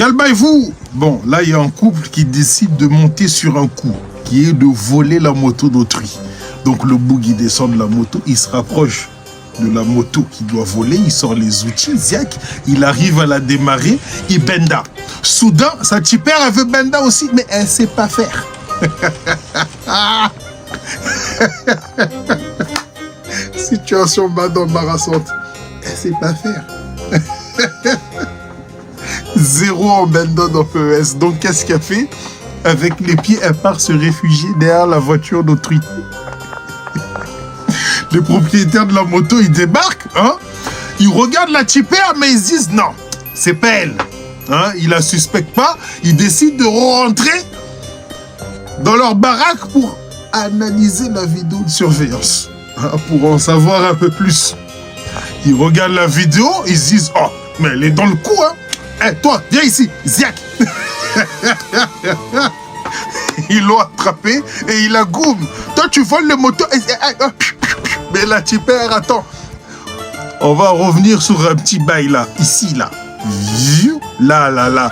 Calmez-vous. Bon, là, il y a un couple qui décide de monter sur un coup, qui est de voler la moto d'autrui. Donc, le boug, il descend de la moto, il se rapproche de la moto qu'il doit voler, il sort les outils, ziac, il arrive à la démarrer, il benda. Soudain, sa tipère, elle veut benda aussi, mais elle ne sait pas faire. Situation bad embarrassante. Elle ne sait pas faire. 0 en benda dans PES. Donc, qu'est-ce qu'elle fait? Avec les pieds, elle part se réfugier derrière la voiture d'autrui. Les propriétaires de la moto, ils débarquent, hein? Ils regardent la tipère, mais ils se disent non, c'est pas elle. Hein? Ils la suspectent pas. Ils décident de rentrer dans leur baraque pour analyser la vidéo de surveillance, hein, pour en savoir un peu plus. Ils regardent la vidéo, ils se disent oh, mais elle est dans le coup, hein? Hey, toi, viens ici, ziac. Ils l'ont attrapé et il la goume. Toi, tu voles les motos. Mais la tipère, attends. On va revenir sur un petit bail là. Ici, là. Là, là, là.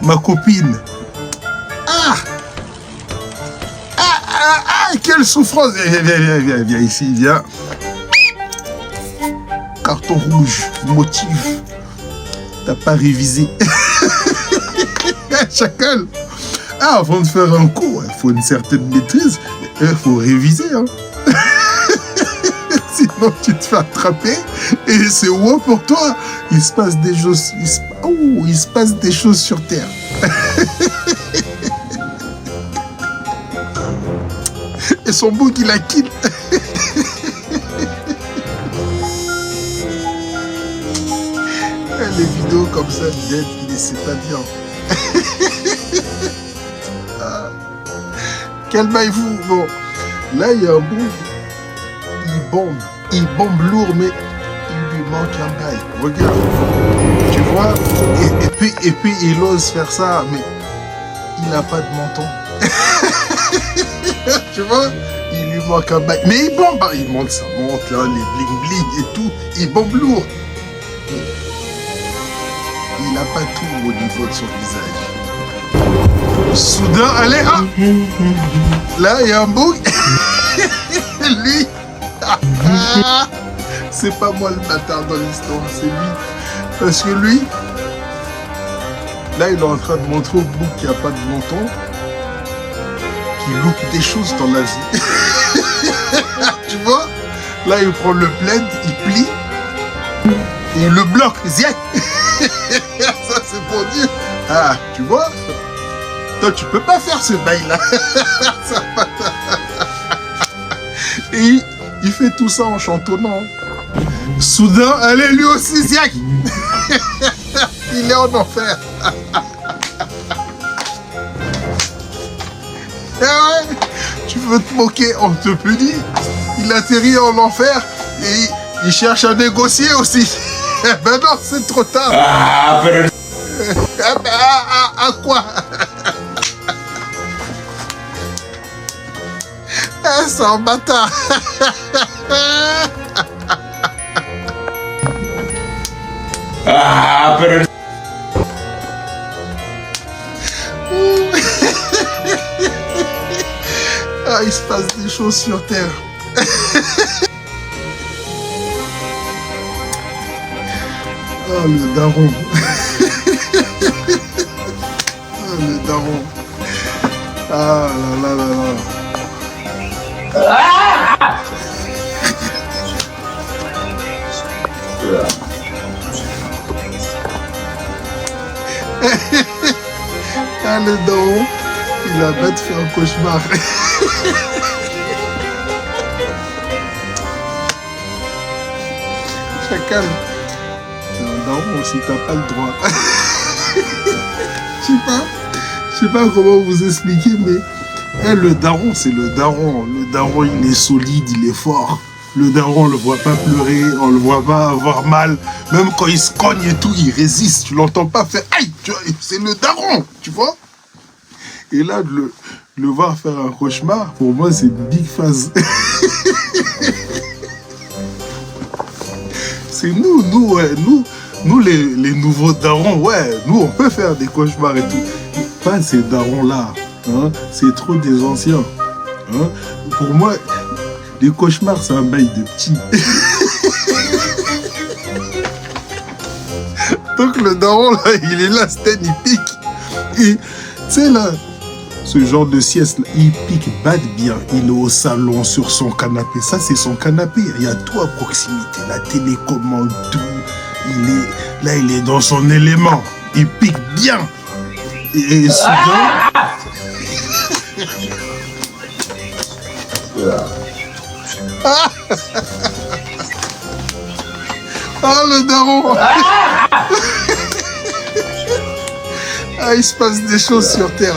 Ma copine. Quelle souffrance. Viens ici, viens. Carton rouge, motif. T'as pas révisé. Chacal. Avant de faire un cours, il faut une certaine maîtrise. Il faut réviser, hein. Sinon, tu te fais attraper et c'est wow pour toi. Il se passe des choses. Il se passe des choses sur Terre. Et son bouc, il la quitte. Les vidéos comme ça, c'est pas bien. Calmez-vous. Bon, là, il y a un bouc. Il bombe lourd, mais il lui manque un bail. Regarde, tu vois, et puis il ose faire ça, mais il n'a pas de menton. Tu vois, il lui manque un bail. Mais il bombe, il monte, ça monte, là, les bling-bling et tout. Il bombe lourd. Il n'a pas tout au niveau de son visage. Soudain, allez, ah, là, il y a un bouc. Lui. C'est pas moi le bâtard dans l'histoire, c'est lui. Parce que lui, là, il est en train de montrer au bouc qu'il n'y a pas de menton, qu'il loupe des choses dans la vie. Tu vois? Là, il prend le plaid, il plie, et il le bloque. Ziac. Ça, c'est pour dire. Ah, tu vois? Toi, tu peux pas faire ce bail-là. Et il fait tout ça en chantonnant. Soudain, allez, lui aussi, ziac. Il est en enfer. Eh ouais, tu veux te moquer, on te punit. Il atterrit en enfer et il cherche à négocier aussi. Ben non, c'est trop tard. À quoi? C'est un bâtard. Il se passe des choses sur Terre. Oh, le daron. Oh, le daron. Ah là là là là. Ah, le daron, il a pas de faire un cauchemar. Chacal. Non, si t'as pas le droit. Je sais pas comment vous expliquer, mais le daron, c'est le daron. Le daron, il est solide, il est fort. Le daron, on le voit pas pleurer, on le voit pas avoir mal. Même quand il se cogne et tout, il résiste. Tu l'entends pas faire aïe, c'est le daron, tu vois. Et là, de le voir faire un cauchemar, pour moi, c'est une big phase. C'est nous, Nous, les nouveaux darons, ouais, nous, on peut faire des cauchemars et tout. Pas ces darons-là. Hein, c'est trop des anciens. Hein. Pour moi, les cauchemars, c'est un bail de petits. Donc le daron, là, il est là, Sten, il pique. Et, tu sais, là, ce genre de sieste, là, il pique, batte bien. Il est au salon, sur son canapé. Ça, c'est son canapé. Il y a tout à proximité. La télécommande, tout. Il est dans son élément. Il pique bien. Et soudain... Ah, le daron. Ah, il se passe des choses sur Terre.